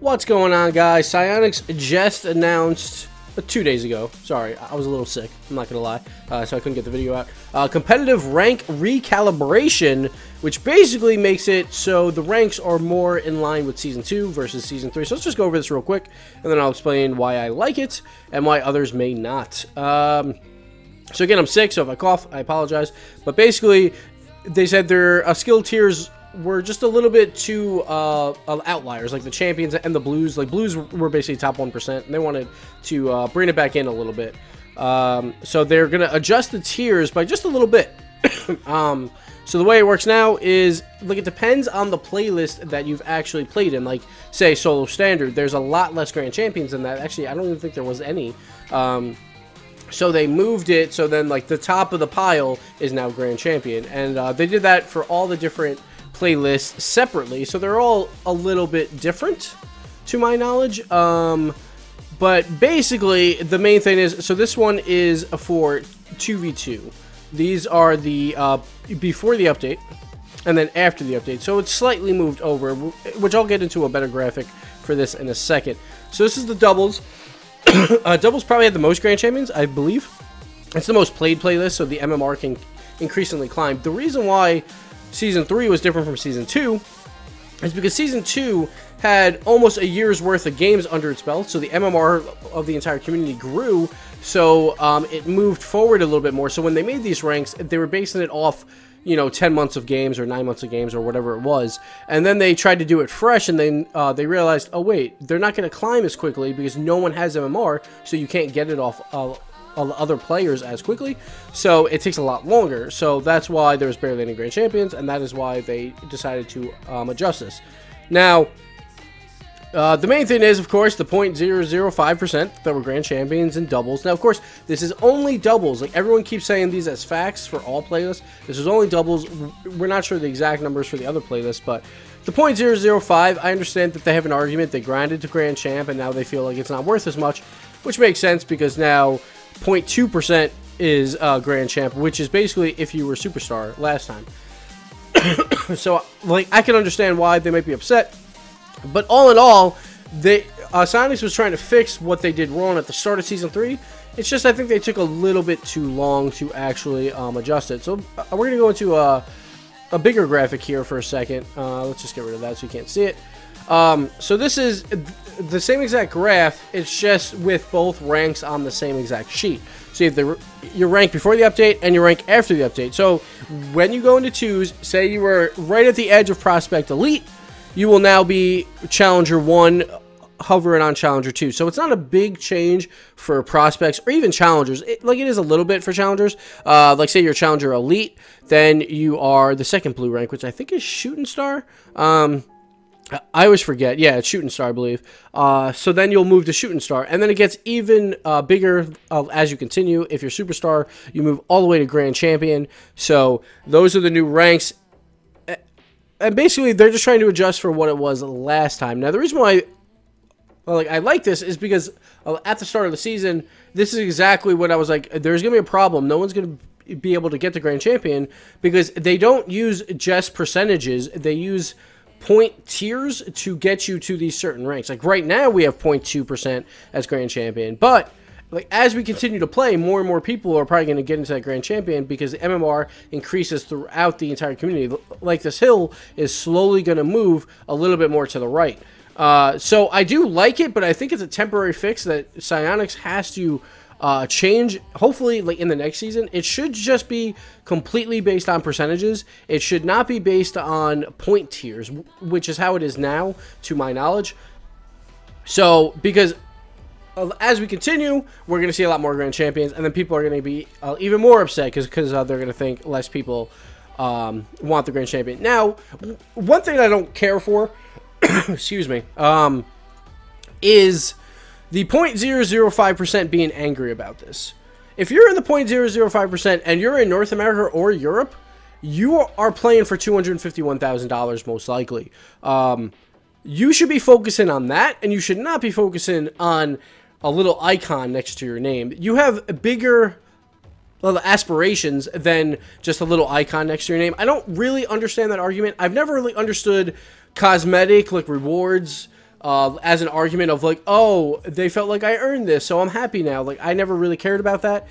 What's going on, guys? Psyonix just announced 2 days ago. Sorry, I was a little sick. I'm not gonna lie, so I couldn't get the video out. Competitive rank recalibration, which basically makes it so the ranks are more in line with Season 2 versus Season 3. So let's just go over this real quick, and then I'll explain why I like it and why others may not. So again, I'm sick, so if I cough, I apologize. But basically, they said their skill tiers were just a little bit too outliers, like the champions and the blues. Like blues were basically top 1%, and they wanted to bring it back in a little bit. So they're gonna adjust the tiers by just a little bit. So the way it works now is, like, it depends on the playlist that you've actually played in. Like, say solo standard, there's a lot less grand champions than that. Actually, I don't even think there was any. So they moved it so then, like, the top of the pile is now grand champion, and they did that for all the different playlists separately, so they're all a little bit different to my knowledge. But basically the main thing is, so this one is for 2v2. These are the before the update and then after the update, so it's slightly moved over, which I'll get into a better graphic for this in a second. So this is the doubles. Doubles probably had the most grand champions, I believe. It's the most played playlist, so the MMR can increasingly climb. The reason why Season 3 was different from Season 2 is because Season 2 had almost a year's worth of games under its belt, so the MMR of the entire community grew, so it moved forward a little bit more. So when they made these ranks, they were basing it off, you know, 10 months of games or 9 months of games or whatever it was, and then they tried to do it fresh, and then they realized, oh wait, they're not going to climb as quickly because no one has MMR, so you can't get it off other players as quickly, so it takes a lot longer. So that's why there's barely any grand champions, and that is why they decided to adjust this. Now, the main thing is, of course, the 0.005% that were grand champions in doubles. Now, of course, this is only doubles. Like, everyone keeps saying these as facts for all playlists. This is only doubles. We're not sure the exact numbers for the other playlists, but the 0.005, I understand that they have an argument. They grinded to grand champ, and now they feel like it's not worth as much, which makes sense because now 0.2% is grand champ, which is basically if you were superstar last time. So, like, I can understand why they might be upset, but all in all, they Psyonix was trying to fix what they did wrong at the start of Season 3. It's just, I think they took a little bit too long to actually adjust it. So we're going to go into a bigger graphic here for a second. Let's just get rid of that so you can't see it. So this is the same exact graph, it's just with both ranks on the same exact sheet. So you have your rank before the update and your rank after the update. So when you go into 2s, say you were right at the edge of Prospect Elite, you will now be Challenger 1, hovering on Challenger 2. So it's not a big change for Prospects or even Challengers. Like, it is a little bit for Challengers. Like, say you're Challenger Elite, then you are the second blue rank, which I think is Shooting Star. I always forget. Yeah, it's Shooting Star, I believe. So then you'll move to Shooting Star, and then it gets even bigger as you continue. If you're Superstar, you move all the way to Grand Champion. So those are the new ranks. And basically, they're just trying to adjust for what it was last time. Now, the reason why I like this is because at the start of the season, this is exactly what I was like, there's going to be a problem. No one's going to be able to get to Grand Champion because they don't use just percentages. They use point tiers to get you to these certain ranks. Like, right now, we have 0.2% as Grand Champion, but like, as we continue to play, more and more people are probably going to get into that Grand Champion because the MMR increases throughout the entire community. Like, this hill is slowly going to move a little bit more to the right. So I do like it, but I think it's a temporary fix that Psyonix has to change, hopefully, like, in the next season. It should just be completely based on percentages. It should not be based on point tiers, which is how it is now, to my knowledge. So, because as we continue, we're going to see a lot more Grand Champions, and then people are going to be even more upset because they're going to think less people want the Grand Champion. Now, one thing I don't care for, excuse me, is the 0.005% being angry about this. If you're in the 0.005% and you're in North America or Europe, you are playing for $251,000 most likely. You should be focusing on that, and you should not be focusing on a little icon next to your name. You have bigger aspirations than just a little icon next to your name. I don't really understand that argument. I've never really understood cosmetic, like, rewards as an argument of like, oh, they felt like I earned this, so I'm happy now. Like, I never really cared about that.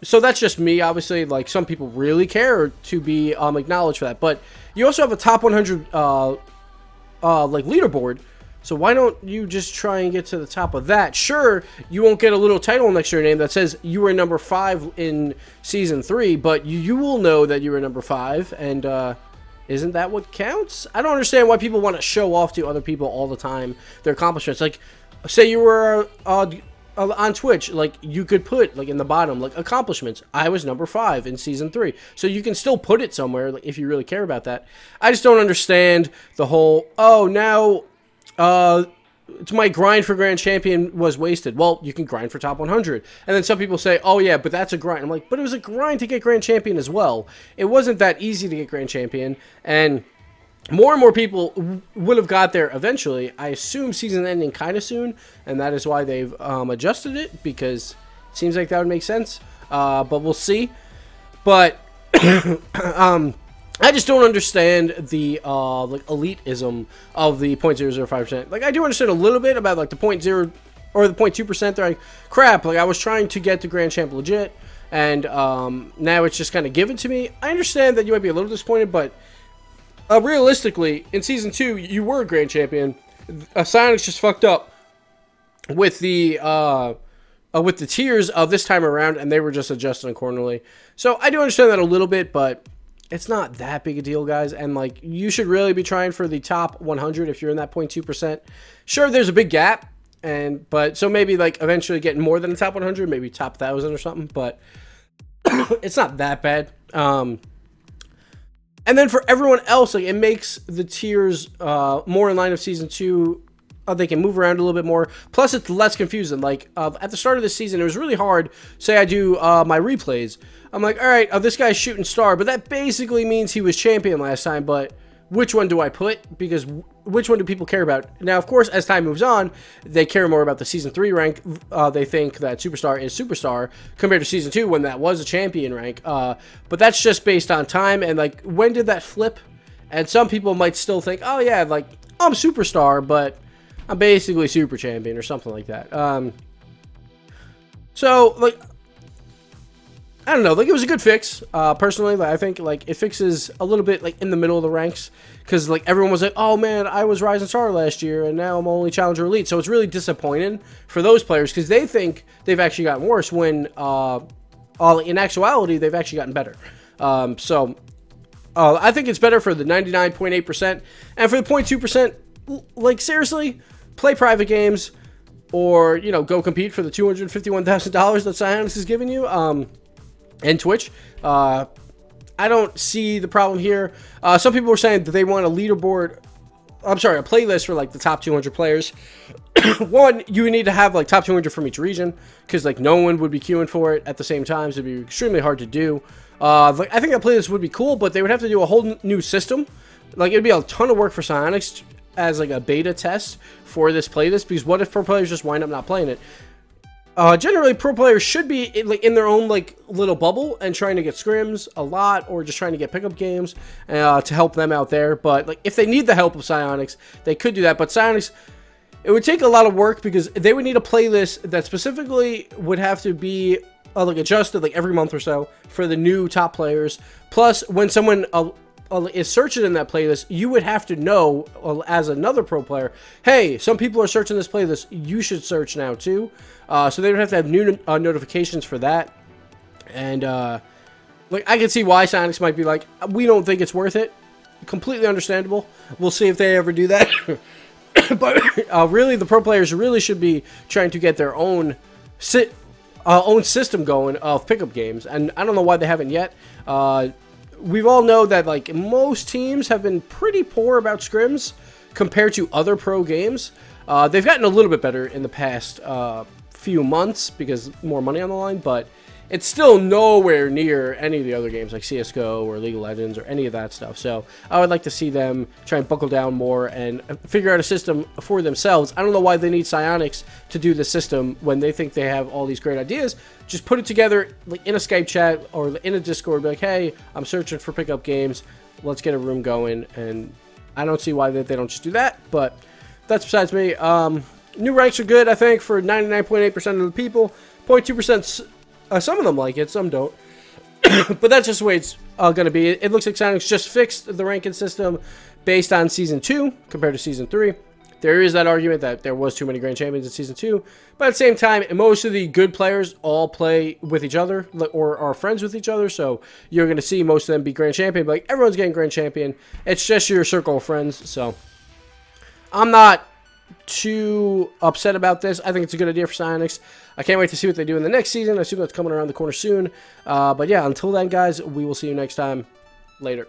So that's just me, obviously. Like, some people really care to be acknowledged for that. But you also have a top 100 like leaderboard. So why don't you just try and get to the top of that? Sure, you won't get a little title next to your name that says you were number 5 in Season 3, but you will know that you were number 5, and isn't that what counts? I don't understand why people want to show off to other people all the time their accomplishments. Like, say you were on Twitch, like, you could put, like, in the bottom, like, accomplishments. I was number 5 in Season 3. So you can still put it somewhere, like, if you really care about that. I just don't understand the whole, oh, now my grind for Grand Champion was wasted. Well, you can grind for top 100. And then some people say, oh yeah, but that's a grind. I'm like, but it was a grind to get Grand Champion as well. It wasn't that easy to get Grand Champion. And more and more people would have got there eventually. I assume season ending kind of soon. And that is why they've adjusted it, because it seems like that would make sense. But we'll see. But I just don't understand the like elitism of the 0.005%. Like, I do understand a little bit about like the 0.0 or the 0.2%. They're like, crap, like I was trying to get to Grand Champ legit, and now it's just kind of given to me. I understand that you might be a little disappointed, but realistically, in Season 2, you were a Grand Champion. Psyonix just fucked up with the tiers of this time around, and they were just adjusted accordingly. So I do understand that a little bit, but it's not that big a deal, guys. And like, you should really be trying for the top 100 if you're in that 0.2%. Sure, there's a big gap, but so maybe like eventually getting more than the top 100, maybe top 1,000 or something. But it's not that bad. And then for everyone else, like, it makes the tiers more in line of Season 2. They can move around a little bit more. Plus, it's less confusing. Like, at the start of the season, it was really hard. Say I do my replays. I'm like, all right, this guy's shooting star, but that basically means he was champion last time, but which one do I put? Because which one do people care about? Now, of course, as time moves on, they care more about the Season 3 rank. They think that Superstar is Superstar compared to Season 2 when that was a champion rank. But that's just based on time, and, like, when did that flip? And some people might still think, oh, yeah, like, I'm Superstar, but I'm basically Super Champion or something like that. So, like, I don't know. Like, it was a good fix. Personally, like, I think, like, it fixes a little bit, like, in the middle of the ranks. Because, like, everyone was like, oh, man, I was Rising Star last year, and now I'm only Challenger Elite. So it's really disappointing for those players, because they think they've actually gotten worse when, in actuality, they've actually gotten better. I think it's better for the 99.8%. And for the 0.2%, like, seriously, play private games, or, you know, go compete for the $251,000 that Psyonix is giving you, and Twitch. I don't see the problem here. Some people were saying that they want a leaderboard, a playlist for, like, the top 200 players. One, you need to have, like, top 200 from each region, because, like, no one would be queuing for it at the same time, so it'd be extremely hard to do. Like, I think that playlist would be cool, but they would have to do a whole new system. Like, it'd be a ton of work for Psyonix as, like, a beta test for this playlist, because what if pro players just wind up not playing it? Generally, pro players should be in their own, like, little bubble and trying to get scrims a lot, or just trying to get pickup games to help them out there. But, like, if they need the help of Psyonix, they could do that. But Psyonix, it would take a lot of work, because they would need a playlist that specifically would have to be like, adjusted, like, every month or so for the new top players. Plus, when someone is searching in that playlist, you would have to know, as another pro player, hey, some people are searching this playlist, you should search now too. So they would have to have new notifications for that. And like, I can see why Psyonix might be like, we don't think it's worth it. Completely understandable. We'll see if they ever do that. But really, the pro players really should be trying to get their own system going of pickup games, and I don't know why they haven't yet. We all know that, like, most teams have been pretty poor about scrims compared to other pro games. They've gotten a little bit better in the past few months because more money on the line, but it's still nowhere near any of the other games like CSGO or League of Legends or any of that stuff. So I would like to see them try and buckle down more and figure out a system for themselves. I don't know why they need Psyonix to do the system when they think they have all these great ideas. Just put it together, like, in a Skype chat or in a Discord, be like, hey, I'm searching for pickup games. Let's get a room going. And I don't see why they don't just do that, but that's besides me. New ranks are good, I think, for 99.8% of the people. 0.2%, some of them like it, some don't. But that's just the way it's going to be. It looks like Psyonix just fixed the ranking system based on Season 2 compared to Season 3. There is that argument that there was too many Grand Champions in Season 2. But at the same time, most of the good players all play with each other or are friends with each other. So you're going to see most of them be Grand Champion. But like, everyone's getting Grand Champion. It's just your circle of friends. So I'm not too upset about this. I think it's a good idea for Psyonix. I can't wait to see what they do in the next season. I assume that's coming around the corner soon. But yeah, until then, guys, we will see you next time. Later.